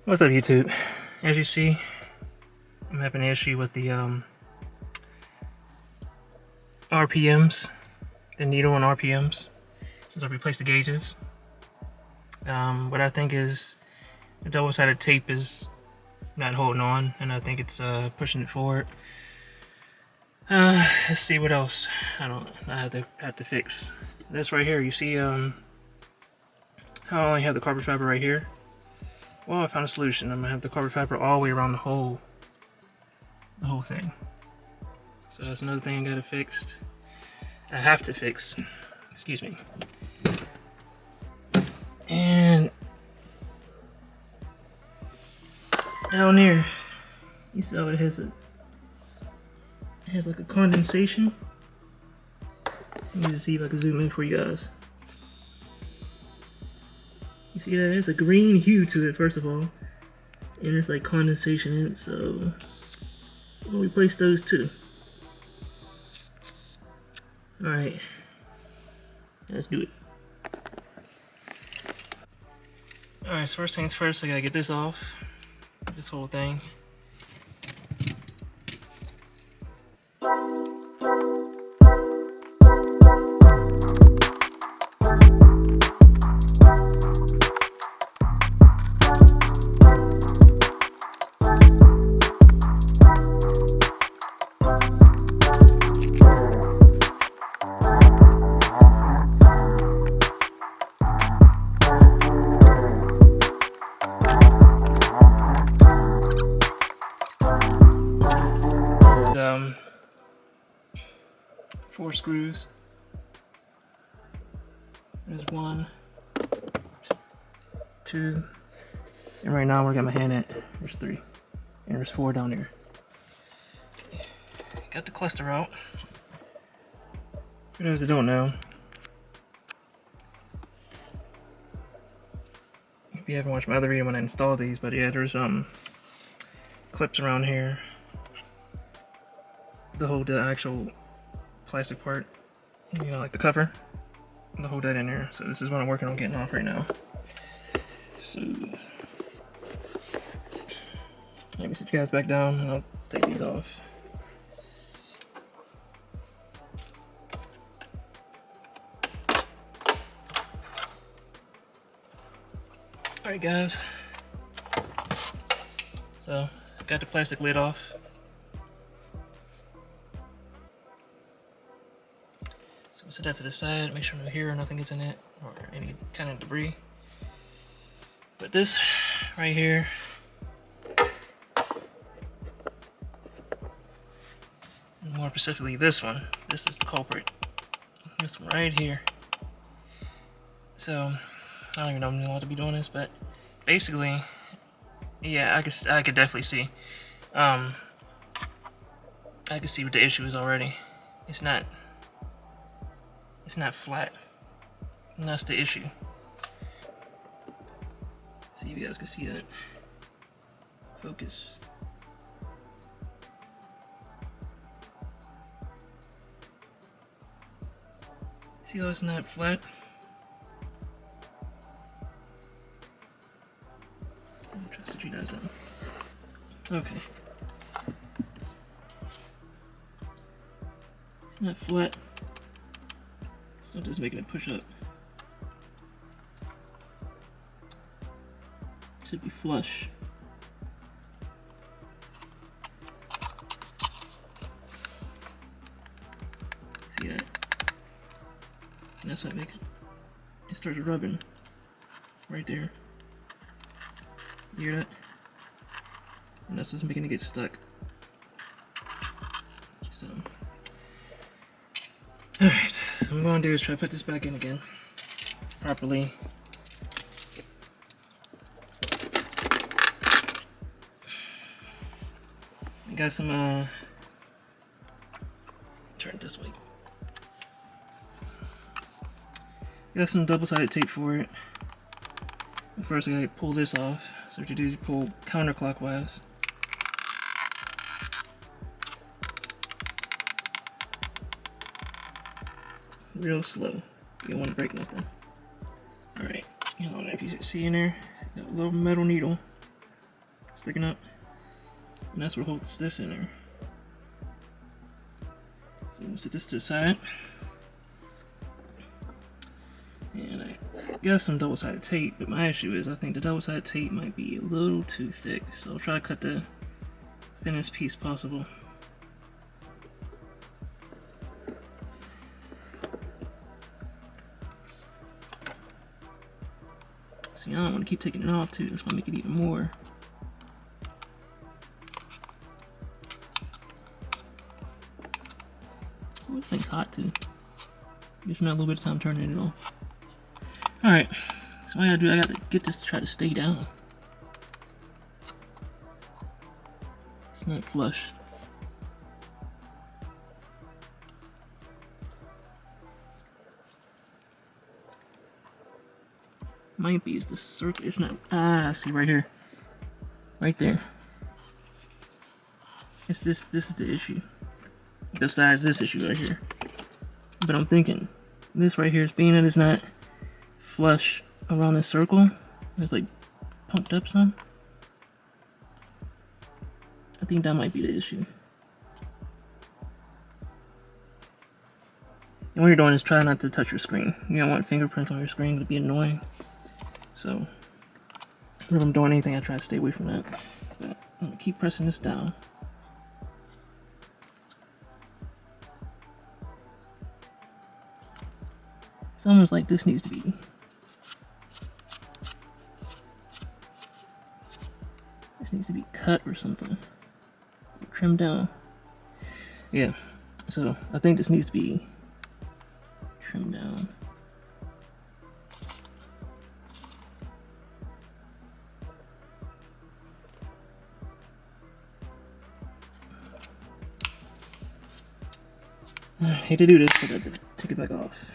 What's up, YouTube? As you see, I'm having an issue with the RPMs, the needle and RPMs, since I replaced the gauges. What I think is the double-sided tape is not holding on, and I think it's pushing it forward. Let's see what else. I have to fix this right here. You see, how I only have the carbon fiber right here. Well, I found a solution. I'm gonna have the carbon fiber all the way around the whole thing. So that's another thing I gotta fix. I have to fix. Excuse me. And down there, you see how it has like a condensation. Let me just see if I can zoom in for you guys. You see that there's a green hue to it, first of all, and there's like condensation in it, so we'll replace those too. Alright, let's do it. Alright, so first things first, I gotta get this off, this whole thing. Four screws. There's one, two, and right now where I got my hand at, there's three, and there's four down there. Got the cluster out. For those that don't know, if you haven't watched my other video when I installed these, but yeah, there's clips around here to hold the actual plastic part, you know, like the cover, to hold that in there. So this is what I'm working on getting off right now. So let me sit you guys back down and I'll take these off. Alright guys, so got the plastic lid off. So we'll set that to the side, make sure no hair or nothing gets in it, or any kind of debris. But this right here, more specifically this one, this is the culprit. This one right here. So I don't even know if I'm allowed to be doing this, but basically, yeah, I could definitely see. I could see what the issue is already. It's not flat, and that's the issue. See if you guys can see that. Focus. See how it's not flat? I'm trying to sit you guys down. Okay. It's not flat. So just making it push up. It should be flush. See that? And that's what makes it starts rubbing right there. You hear that? And that's just making it get stuck. So, alright, so what I'm gonna do is try to put this back in again properly. I got some turn it this way. Got some double-sided tape for it. But first I gotta pull this off. So what you do is you pull counterclockwise. Real slow. You don't want to break nothing. Alright, you know, if you see in there, got a little metal needle. sticking up, and that's what holds this in there. So I'm gonna set this to the side, and I got some double-sided tape, but my issue is I think the double-sided tape might be a little too thick, so I'll try to cut the thinnest piece possible. See, I don't want to keep taking it off too, that's gonna make it even more. Oh, this thing's hot too. Gives me a little bit of time turning it off. Alright, so what I gotta do, I gotta get this to try to stay down. It's not flush. Might be is the circle. It's not. Ah, see right here, right there. It's this. This is the issue. Besides this issue right here, but I'm thinking this right here is being that it's not flush around this circle. It's like pumped up some. I think that might be the issue. And what you're doing is try not to touch your screen. You don't want fingerprints on your screen, it'd be annoying. So, if I'm doing anything, I try to stay away from that. But I'm gonna keep pressing this down. It's almost like this needs to be. This needs to be cut or something. Trimmed down. Yeah, so I think this needs to be trimmed down. I hate to do this, but I have to take it back off.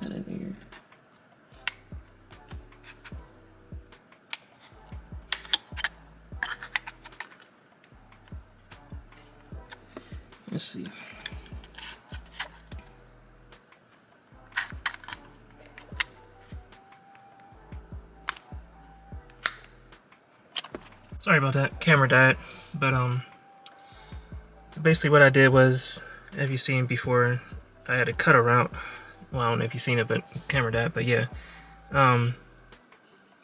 That in here. Let's see. Sorry about that, camera died, but so basically what I did was, have you seen before, I had to cut around, well, I don't know if you've seen it, but camera died, but yeah, I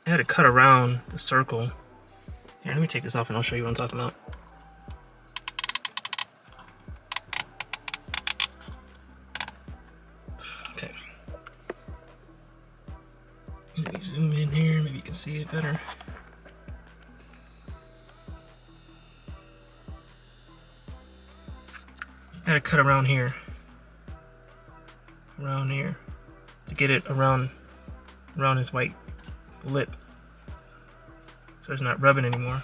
had to cut around the circle. Here, let me take this off and I'll show you what I'm talking about. Okay. Let me zoom in here, maybe you can see it better. I had to cut around here, to get it around his white lip, so it's not rubbing anymore.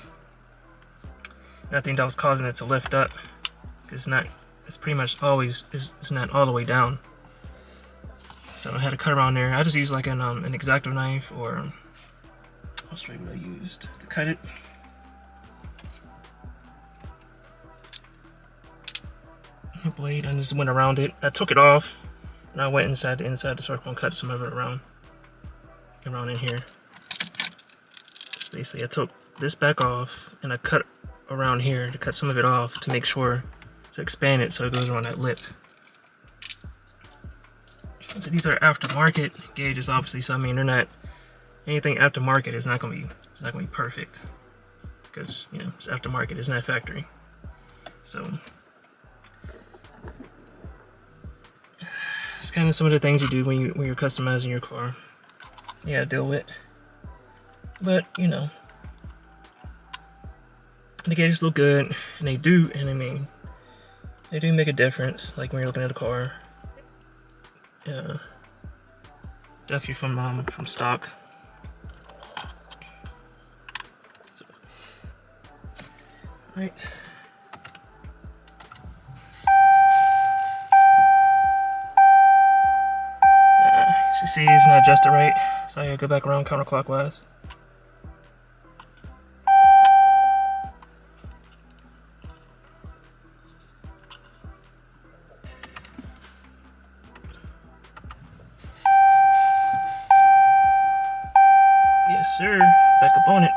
And I think that was causing it to lift up. It's pretty much always, it's not all the way down. So I had to cut around there. I just used like an X-Acto knife, or I'll show you what I used to cut it. Blade, I just went around it. I took it off and I went inside the circle and cut some of it around in here. So basically I took this back off and I cut around here to cut some of it off to make sure to expand it so it goes around that lip. So these are aftermarket gauges, obviously, so I mean they're not, anything aftermarket is not gonna be perfect, because you know it's aftermarket, it's not factory. So it's kind of some of the things you do when you're customizing your car. You gotta deal with. But you know, the gauges look good, and they do, and I mean, they do make a difference. Like when you're looking at a car. Definitely from stock. So, right. See, it's not adjusted right, so I gotta go back around counterclockwise. sir. Back up on it.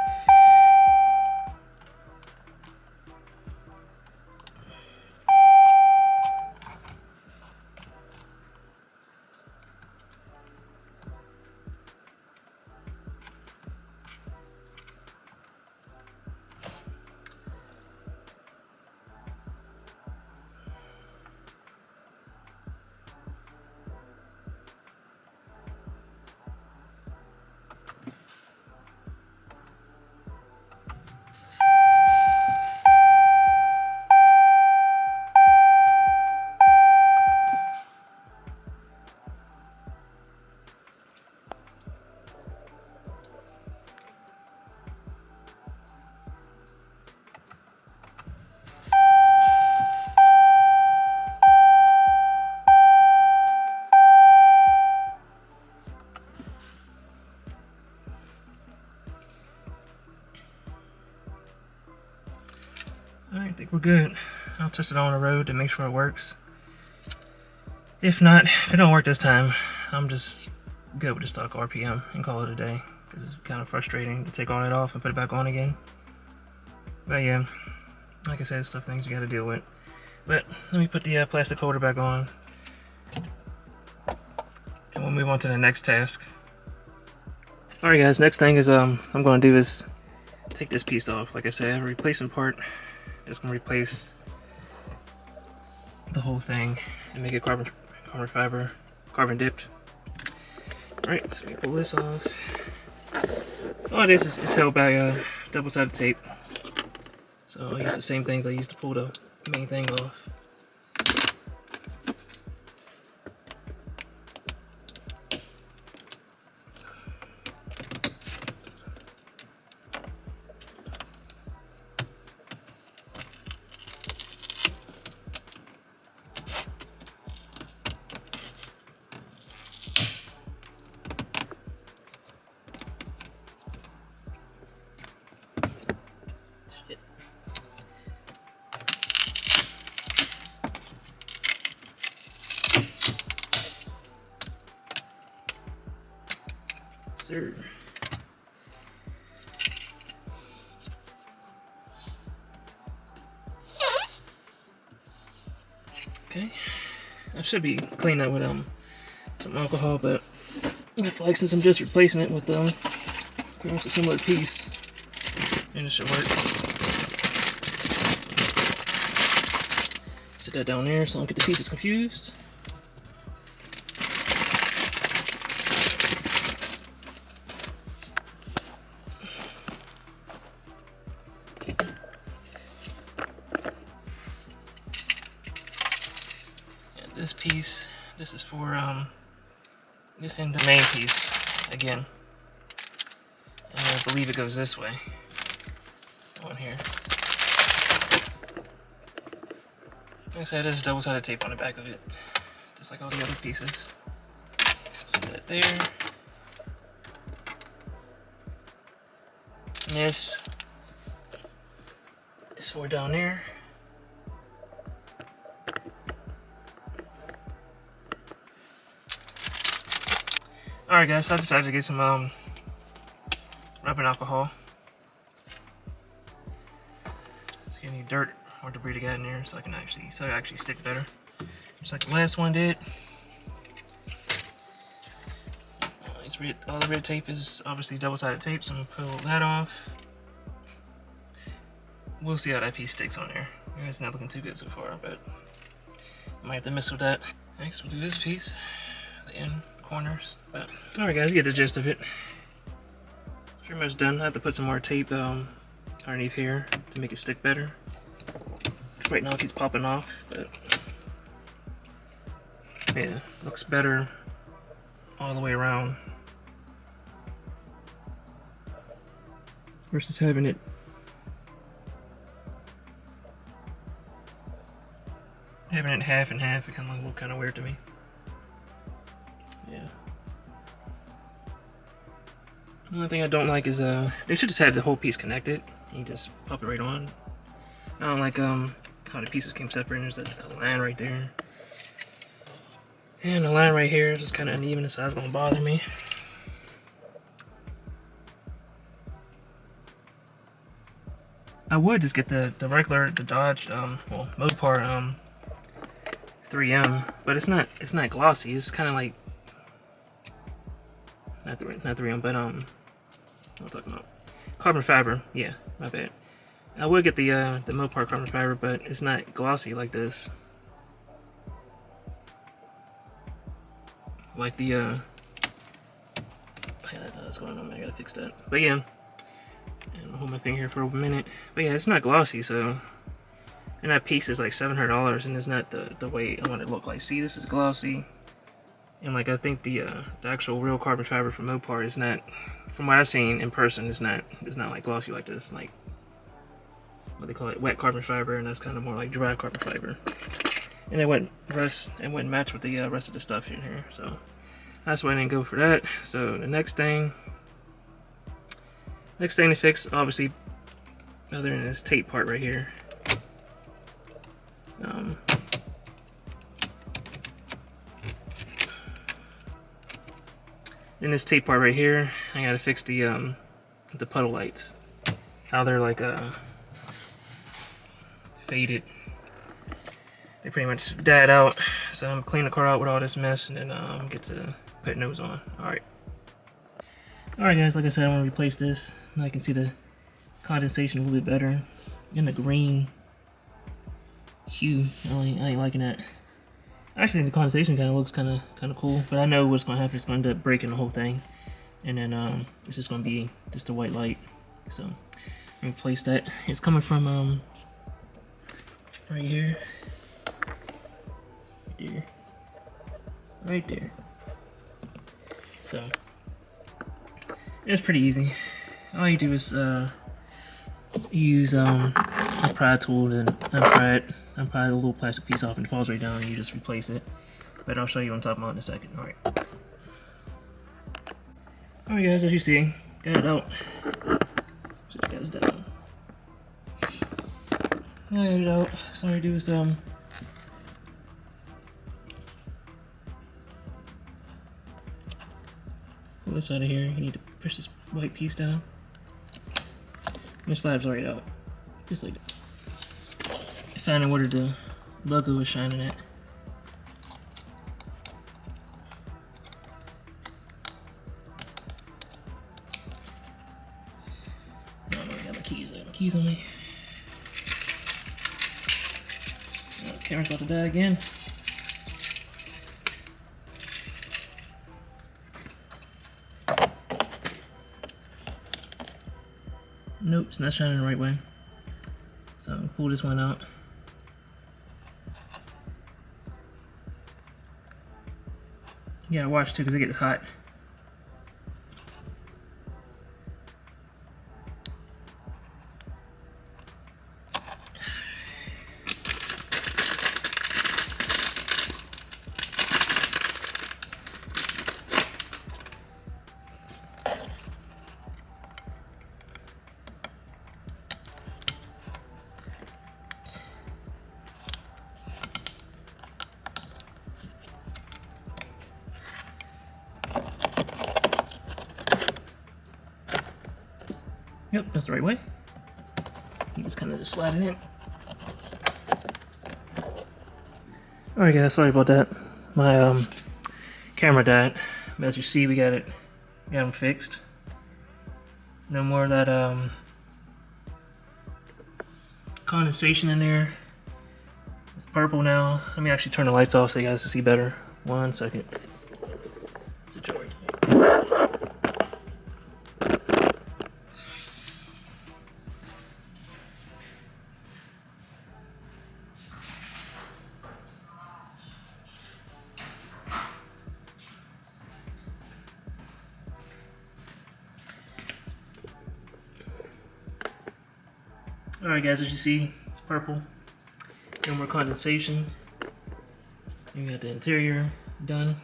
I think we're good. I'll test it on the road to make sure it works. If not, if it don't work this time, I'm just good with the stock RPM and call it a day. Because it's kind of frustrating to take all that off and put it back on again. But yeah, like I said, stuff things you gotta deal with. But let me put the plastic holder back on. And we'll move on to the next task. Alright guys, next thing is I'm gonna do is take this piece off. Like I said, a replacement part. Just gonna replace the whole thing and make it carbon fiber, carbon dipped. Alright, so we pull this off. All this is held by double-sided tape. So I use the same things I used to pull the main thing off. Sir. Okay, I should be cleaning that with some alcohol, but I feel like since I'm just replacing it with pretty much a similar piece, and it should work. Sit that down there so I don't get the pieces confused. This piece, this is for this in the main piece again, and I believe it goes this way on here. Like I said, there's double-sided tape on the back of it, just like all the other pieces. So that there. And this is for down there. Alright guys, so I decided to get some rubbing alcohol. So you need dirt or debris to get in there so I can actually stick better. Just like the last one did. All the red tape is obviously double-sided tape, so I'm gonna pull that off. We'll see how that piece sticks on there. It's not looking too good so far, but I might have to mess with that. Next we'll do this piece, the end corners. But alright guys, you get the gist of it. It's pretty much done. I have to put some more tape underneath here to make it stick better. Right now it keeps popping off, but yeah, looks better all the way around versus having it half and half. It kind of look kind of weird to me. Yeah. The only thing I don't like is they should just have the whole piece connected. You just pop it right on. I don't like how the pieces came separate. There's a line right there, and the line right here is just kind of uneven, so that's gonna bother me. I would just get the regular, the Dodge, well, Mopar 3M, but it's not glossy. It's kind of like not 3M, but what am I talking about? Carbon fiber. Yeah, my bad. I would get the Mopar carbon fiber, but it's not glossy like this. Like the what's going on? I gotta fix that. But yeah, and I'll hold my finger here for a minute. But yeah, it's not glossy, so. And that piece is like $700, and it's not the way I want it to look like. See, this is glossy, and like I think the actual real carbon fiber from Mopar is not, from what I've seen in person, it's not like glossy like this. Like what they call it, wet carbon fiber, and that's kind of more like dry carbon fiber. And it wouldn't match with the rest of the stuff in here, so that's why I didn't go for that. So the next thing to fix, obviously, other than this tape part right here. In this tape part right here, I gotta fix the puddle lights. How they're like faded. They pretty much died out. So I'm gonna clean the car out with all this mess, and then get to putting those on. Alright guys, like I said, I want to replace this. Now I can see the condensation a little bit better. In the green hue, I ain't liking that. Actually, the condensation kind of looks kind of cool, but I know what's gonna happen. It's gonna end up breaking the whole thing, and then it's just gonna be just a white light. So replace that. It's coming from right here, right there. So it's pretty easy. All you do is use a pry tool to unpry the little plastic piece off, and it falls right down, and you just replace it. But I'll show you what I'm talking about in a second. Alright guys, as you see, got it out. Sit you guys down. I got it out. So all I do is pull this out of here. You need to push this white piece down. And the slab's already out. Just like that. Finding where the logo is shining at. Oh, I got my keys. I got my keys on me. Oh, camera's about to die again. Nope, it's not shining the right way. So I'm gonna pull this one out. You gotta watch too, because it gets hot. Yep, that's the right way. You just kind of slide it in. Alright guys, sorry about that. My camera died. But as you see, we got them fixed. No more of that condensation in there. It's purple now. Let me actually turn the lights off so you guys can see better. 1 second. It's a charge. Alright guys, as you see, it's purple. No more condensation. You got the interior done.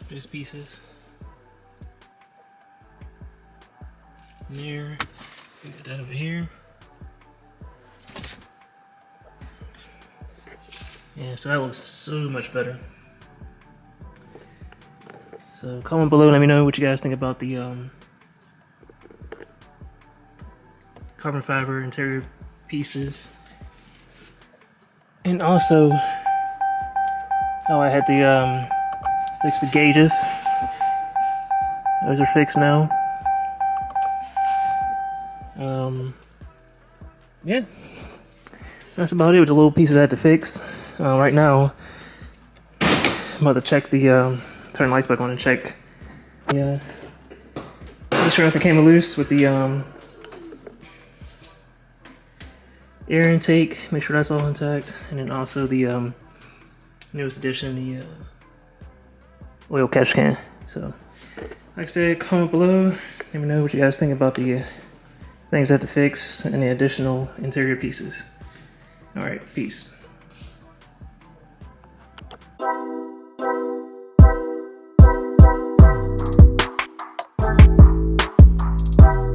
There's pieces. There. We got that over here. Yeah, so that looks so much better. So comment below, let me know what you guys think about the carbon fiber interior pieces. And also, oh, I had to fix the gauges. Those are fixed now. Yeah, that's about it with the little pieces I had to fix. Right now, I'm about to check the turn the lights back on and check. Yeah, make sure nothing came loose with the air intake. Make sure that's all intact, and then also the newest addition, the oil catch can. So, like I said, comment below. Let me know what you guys think about the things I have to fix and the additional interior pieces. All right, peace.